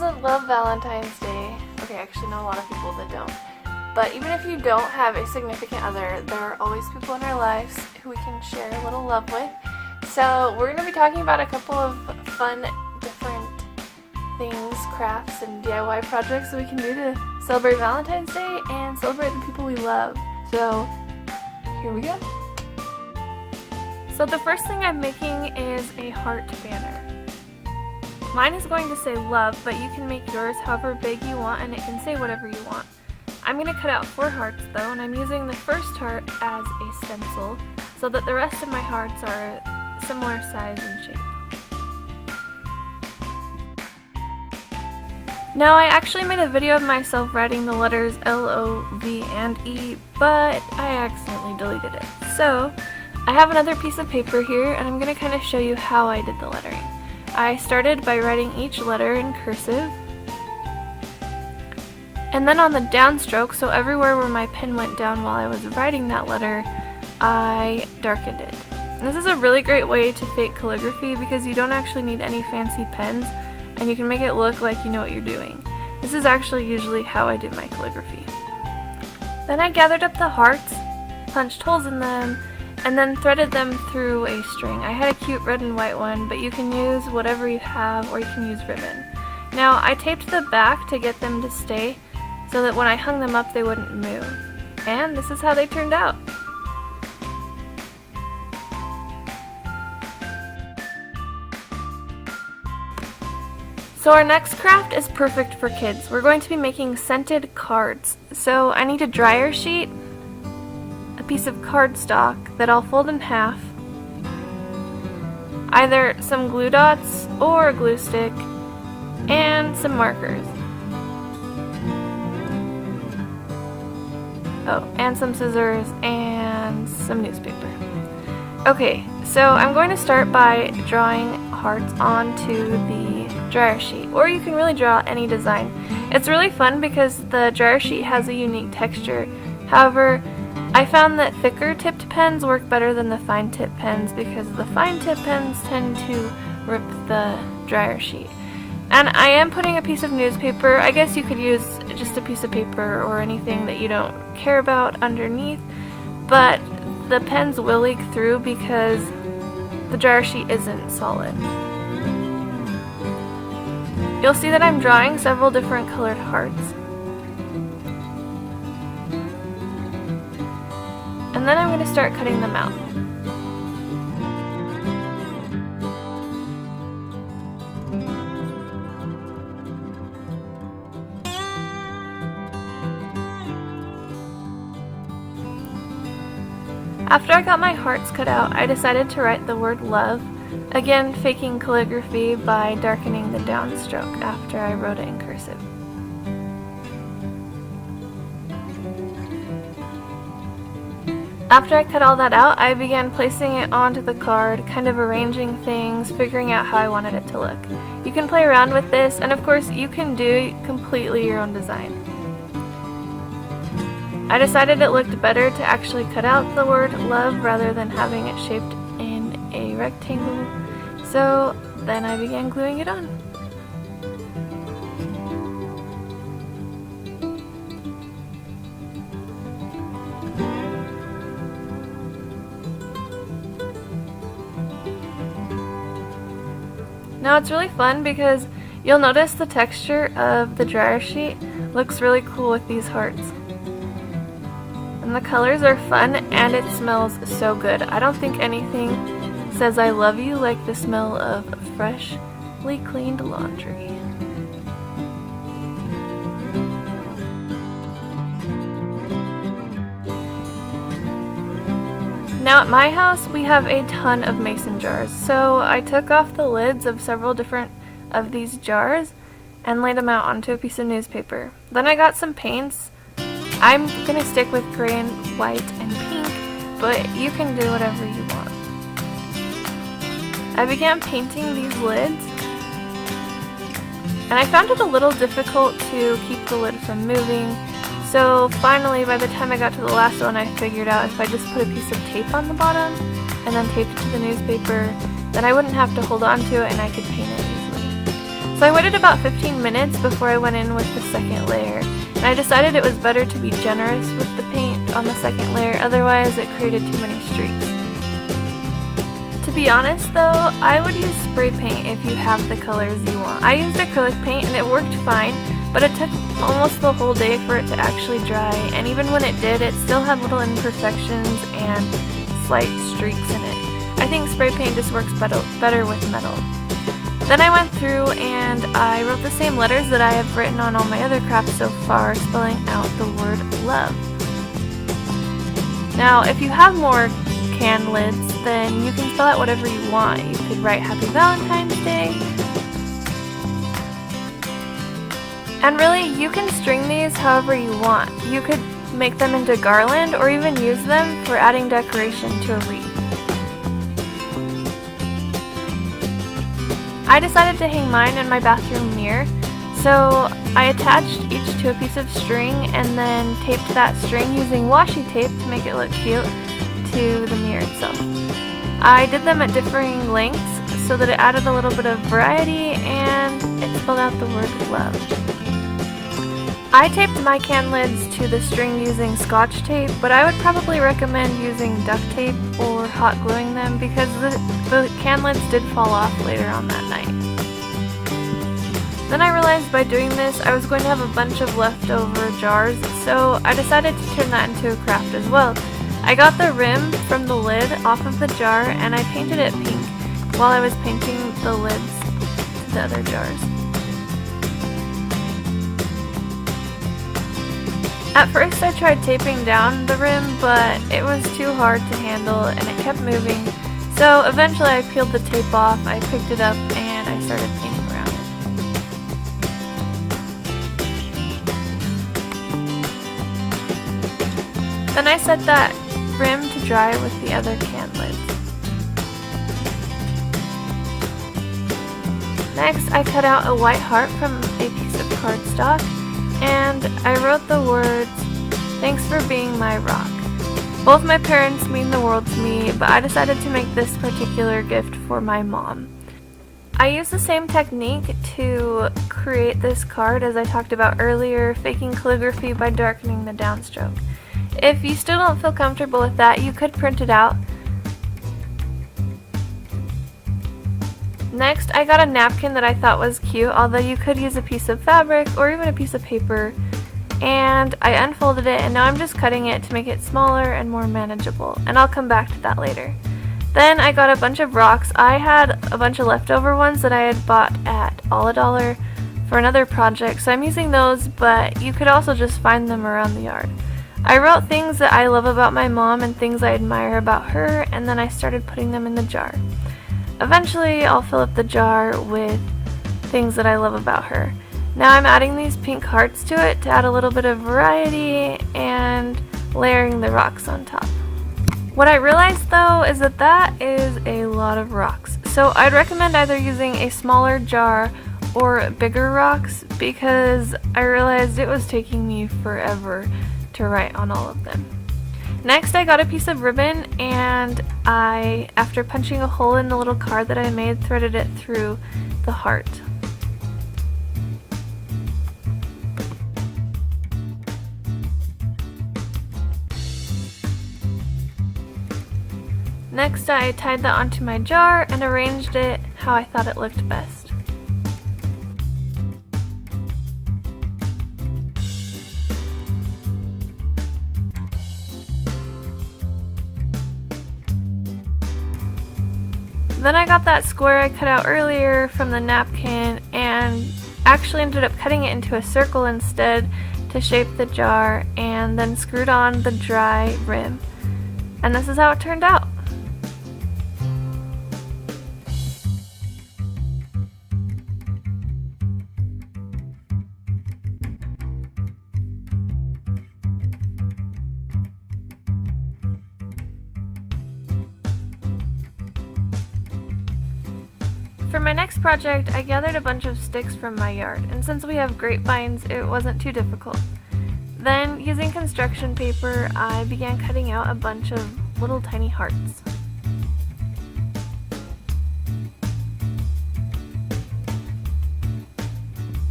that love Valentine's Day. Okay, I actually know a lot of people that don't. But even if you don't have a significant other, there are always people in our lives who we can share a little love with. So we're going to be talking about a couple of fun, different things, crafts, and DIY projects that we can do to celebrate Valentine's Day and celebrate the people we love. So here we go. So the first thing I'm making is a heart banner. Mine is going to say love, but you can make yours however big you want and it can say whatever you want. I'm going to cut out 4 hearts though, and I'm using the first heart as a stencil so that the rest of my hearts are similar size and shape. Now I actually made a video of myself writing the letters L, O, V, and E, but I accidentally deleted it. So I have another piece of paper here and I'm going to kind of show you how I did the lettering. I started by writing each letter in cursive, and then on the downstroke, so everywhere where my pen went down while I was writing that letter, I darkened it. And this is a really great way to fake calligraphy because you don't actually need any fancy pens and you can make it look like you know what you're doing. This is actually usually how I do my calligraphy. Then I gathered up the hearts, punched holes in them, and then threaded them through a string. I had a cute red and white one, but you can use whatever you have or you can use ribbon. Now I taped the back to get them to stay so that when I hung them up they wouldn't move. And this is how they turned out. So our next craft is perfect for kids. We're going to be making scented cards. So I need a dryer sheet, a piece of cardstock that I'll fold in half, either some glue dots or a glue stick, and some markers. Oh, and some scissors and some newspaper. Okay, so I'm going to start by drawing hearts onto the dryer sheet, or you can really draw any design. It's really fun because the dryer sheet has a unique texture. However, I found that thicker tipped pens work better than the fine tip pens because the fine tip pens tend to rip the dryer sheet. And I am putting a piece of newspaper. I guess you could use just a piece of paper or anything that you don't care about underneath, but the pens will leak through because the dryer sheet isn't solid. You'll see that I'm drawing several different colored hearts. And then I'm going to start cutting them out. After I got my hearts cut out, I decided to write the word love, again faking calligraphy by darkening the downstroke after I wrote it in cursive. After I cut all that out, I began placing it onto the card, kind of arranging things, figuring out how I wanted it to look. You can play around with this, and of course you can do completely your own design. I decided it looked better to actually cut out the word love rather than having it shaped in a rectangle, so then I began gluing it on. Now it's really fun because you'll notice the texture of the dryer sheet looks really cool with these hearts. And the colors are fun and it smells so good. I don't think anything says I love you like the smell of freshly cleaned laundry. Now at my house we have a ton of mason jars, so I took off the lids of several different of these jars and laid them out onto a piece of newspaper. Then I got some paints. I'm gonna stick with gray and white and pink, but you can do whatever you want. I began painting these lids, and I found it a little difficult to keep the lid from moving, so finally by the time I got to the last one I figured out if I just put a piece of tape on the bottom and then taped it to the newspaper, then I wouldn't have to hold on to it and I could paint it easily. So I waited about 15 minutes before I went in with the second layer, and I decided it was better to be generous with the paint on the second layer, otherwise it created too many streaks. To be honest though, I would use spray paint if you have the colors you want. I used acrylic paint and it worked fine, but it took almost the whole day for it to actually dry, and even when it did, it still had little imperfections and slight streaks in it. I think spray paint just works better with metal. Then I went through and I wrote the same letters that I have written on all my other crafts so far, spelling out the word love. Now, if you have more can lids, then you can spell out whatever you want. You could write Happy Valentine's Day. And really, you can string these however you want. You could make them into garland or even use them for adding decoration to a wreath. I decided to hang mine in my bathroom mirror, so I attached each to a piece of string and then taped that string using washi tape to make it look cute to the mirror itself. I did them at differing lengths so that it added a little bit of variety and it spelled out the word love. I taped my can lids to the string using Scotch tape, but I would probably recommend using duct tape or hot gluing them because the can lids did fall off later on that night. Then I realized by doing this I was going to have a bunch of leftover jars, so I decided to turn that into a craft as well. I got the rim from the lid off of the jar and I painted it pink while I was painting the lids to the other jars. At first I tried taping down the rim, but it was too hard to handle and it kept moving. So eventually I peeled the tape off, I picked it up, and I started painting around it. Then I set that rim to dry with the other can lids. Next I cut out a white heart from a piece of cardstock, and I wrote the words, "Thanks for being my rock." Both my parents mean the world to me, but I decided to make this particular gift for my mom. I used the same technique to create this card as I talked about earlier, faking calligraphy by darkening the downstroke. If you still don't feel comfortable with that, you could print it out. Next, I got a napkin that I thought was cute, although you could use a piece of fabric or even a piece of paper. And I unfolded it, and now I'm just cutting it to make it smaller and more manageable, and I'll come back to that later. Then I got a bunch of rocks. I had a bunch of leftover ones that I had bought at $1 for another project, so I'm using those, but you could also just find them around the yard. I wrote things that I love about my mom and things I admire about her, and then I started putting them in the jar. Eventually, I'll fill up the jar with things that I love about her. Now I'm adding these pink hearts to it to add a little bit of variety and layering the rocks on top. What I realized though is that that is a lot of rocks. So I'd recommend either using a smaller jar or bigger rocks because I realized it was taking me forever to write on all of them. Next I got a piece of ribbon and I, after punching a hole in the little card that I made, threaded it through the heart. Next I tied that onto my jar and arranged it how I thought it looked best. Then I got that square I cut out earlier from the napkin and actually ended up cutting it into a circle instead to shape the jar, and then screwed on the dry rim. And this is how it turned out. For my next project, I gathered a bunch of sticks from my yard, and since we have grapevines, it wasn't too difficult. Then, using construction paper, I began cutting out a bunch of little tiny hearts.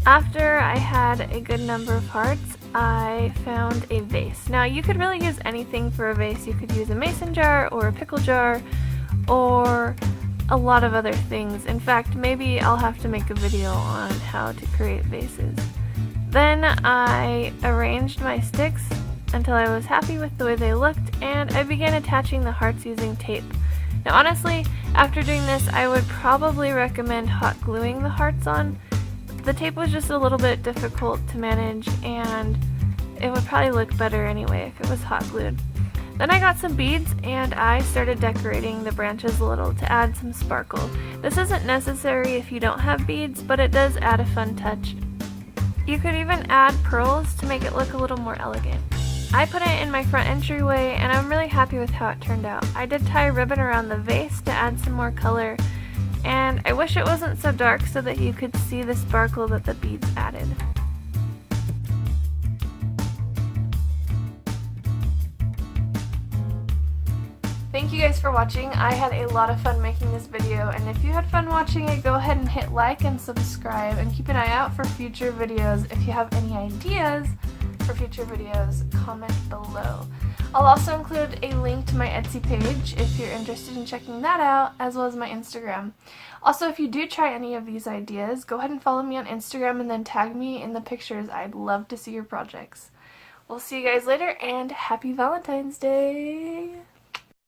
After I had a good number of hearts, I found a vase. Now you could really use anything for a vase. You could use a mason jar or a pickle jar or a lot of other things. In fact, maybe I'll have to make a video on how to create vases. Then I arranged my sticks until I was happy with the way they looked, and I began attaching the hearts using tape. Now honestly, after doing this, I would probably recommend hot gluing the hearts on. The tape was just a little bit difficult to manage, and it would probably look better anyway if it was hot glued. Then I got some beads and I started decorating the branches a little to add some sparkle. This isn't necessary if you don't have beads, but it does add a fun touch. You could even add pearls to make it look a little more elegant. I put it in my front entryway and I'm really happy with how it turned out. I did tie a ribbon around the vase to add some more color, and I wish it wasn't so dark so that you could see the sparkle that the beads added. Thank you guys for watching. I had a lot of fun making this video, and if you had fun watching it, go ahead and hit like and subscribe, and keep an eye out for future videos. If you have any ideas for future videos, comment below. I'll also include a link to my Etsy page if you're interested in checking that out, as well as my Instagram. Also, if you do try any of these ideas, go ahead and follow me on Instagram and then tag me in the pictures. I'd love to see your projects. We'll see you guys later, and happy Valentine's Day!